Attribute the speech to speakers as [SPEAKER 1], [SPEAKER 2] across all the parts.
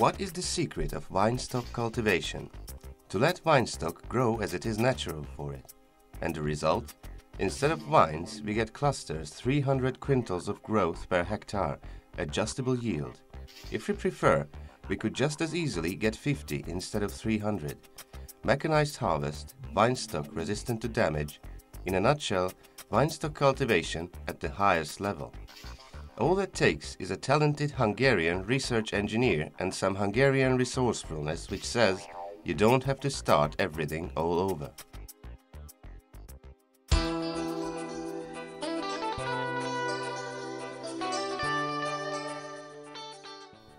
[SPEAKER 1] What is the secret of vine stock cultivation? To let vine stock grow as it is natural for it. And the result? Instead of vines, we get clusters 300 quintals of growth per hectare, adjustable yield. If we prefer, we could just as easily get 50 instead of 300. Mechanized harvest, vine stock resistant to damage. In a nutshell, vine stock cultivation at the highest level. All it takes is a talented Hungarian research engineer and some Hungarian resourcefulness which says you don't have to start everything all over.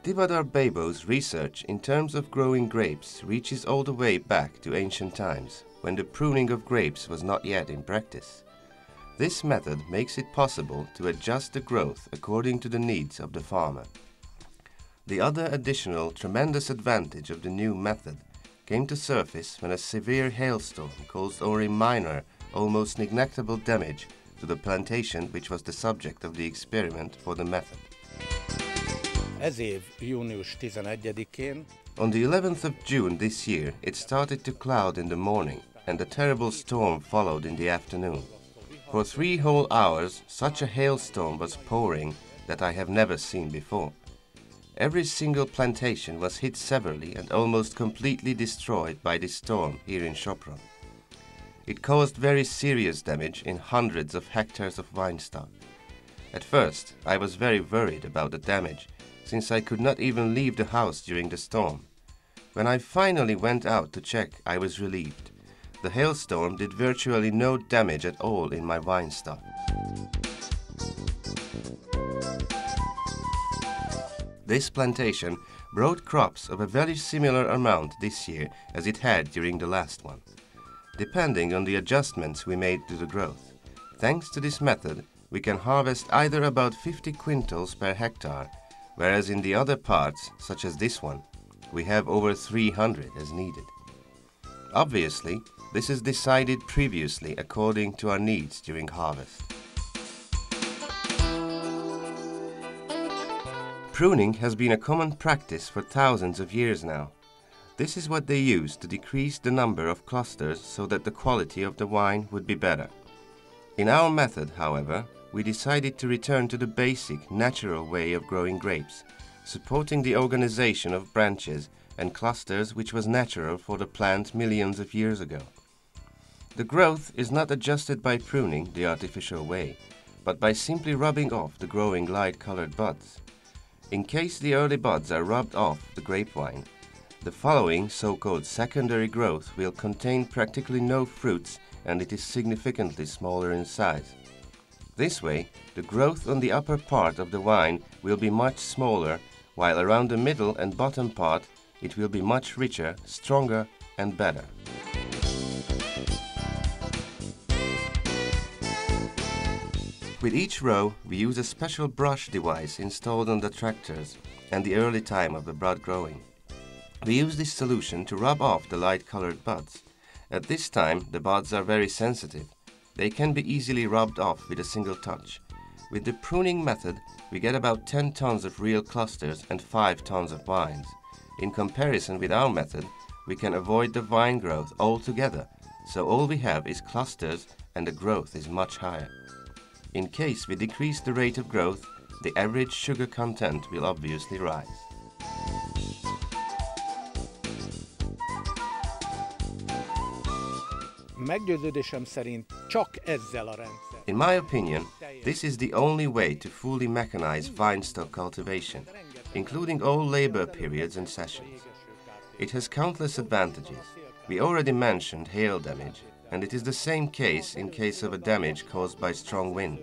[SPEAKER 1] Tivadar Babó's research in terms of growing grapes reaches all the way back to ancient times, when the pruning of grapes was not yet in practice. This method makes it possible to adjust the growth according to the needs of the farmer. The other additional tremendous advantage of the new method came to surface when a severe hailstorm caused only minor, almost neglectable damage to the plantation which was the subject of the experiment for the method.
[SPEAKER 2] Ez év június 11-én
[SPEAKER 1] On the 11th of June this year, it started to cloud in the morning, and a terrible storm followed in the afternoon. For 3 whole hours, such a hailstorm was pouring that I have never seen before. Every single plantation was hit severely and almost completely destroyed by this storm here in Sopron. It caused very serious damage in hundreds of hectares of vine stock. At first, I was very worried about the damage, since I could not even leave the house during the storm. When I finally went out to check, I was relieved. The hailstorm did virtually no damage at all in my vine stock. This plantation brought crops of a very similar amount this year as it had during the last one, depending on the adjustments we made to the growth. Thanks to this method, we can harvest either about 50 quintals per hectare, whereas in the other parts, such as this one, we have over 300 as needed. Obviously, this is decided previously according to our needs during harvest. Pruning has been a common practice for thousands of years now. This is what they use to decrease the number of clusters so that the quality of the wine would be better. In our method, however, we decided to return to the basic, natural way of growing grapes, supporting the organization of branches and clusters which was natural for the plant millions of years ago. The growth is not adjusted by pruning the artificial way, but by simply rubbing off the growing light-colored buds. In case the early buds are rubbed off the grapevine, the following so-called secondary growth will contain practically no fruits and it is significantly smaller in size. This way, the growth on the upper part of the vine will be much smaller, while around the middle and bottom part it will be much richer, stronger and better. With each row, we use a special brush device installed on the tractors and the early time of the bud growing. We use this solution to rub off the light-colored buds. At this time, the buds are very sensitive. They can be easily rubbed off with a single touch. With the pruning method, we get about 10 tons of real clusters and 5 tons of vines. In comparison with our method, we can avoid the vine growth altogether, so all we have is clusters and the growth is much higher. In case we decrease the rate of growth, the average sugar content will obviously rise.
[SPEAKER 2] Meggyőződésem szerint csak ezzel a rendszer.
[SPEAKER 1] In my opinion, this is the only way to fully mechanize vine stock cultivation, including all labor periods and sessions. It has countless advantages. We already mentioned hail damage, and it is the same case in case of a damage caused by strong wind.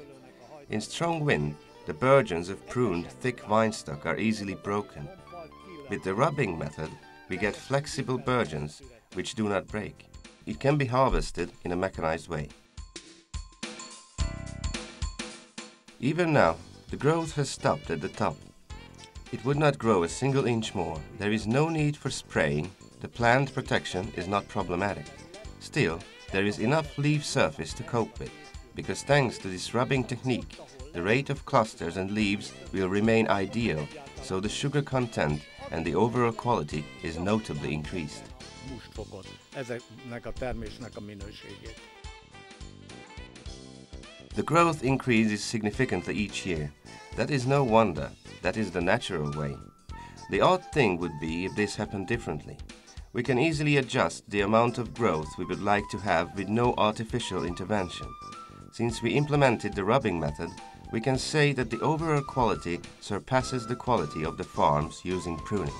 [SPEAKER 1] In strong wind, the burgeons of pruned thick vine stock are easily broken. With the rubbing method, we get flexible burgeons which do not break. It can be harvested in a mechanized way. Even now, the growth has stopped at the top. It would not grow a single inch more. There is no need for spraying. The plant protection is not problematic. Still, there is enough leaf surface to cope with, because thanks to this rubbing technique, the rate of clusters and leaves will remain ideal, so the sugar content and the overall quality is notably increased.
[SPEAKER 2] Most fogod ezeknek a termésnek a minőségét.
[SPEAKER 1] The growth increases significantly each year. That is no wonder. That is the natural way. The odd thing would be if this happened differently. We can easily adjust the amount of growth we would like to have with no artificial intervention. Since we implemented the rubbing method, we can say that the overall quality surpasses the quality of the farms using pruning.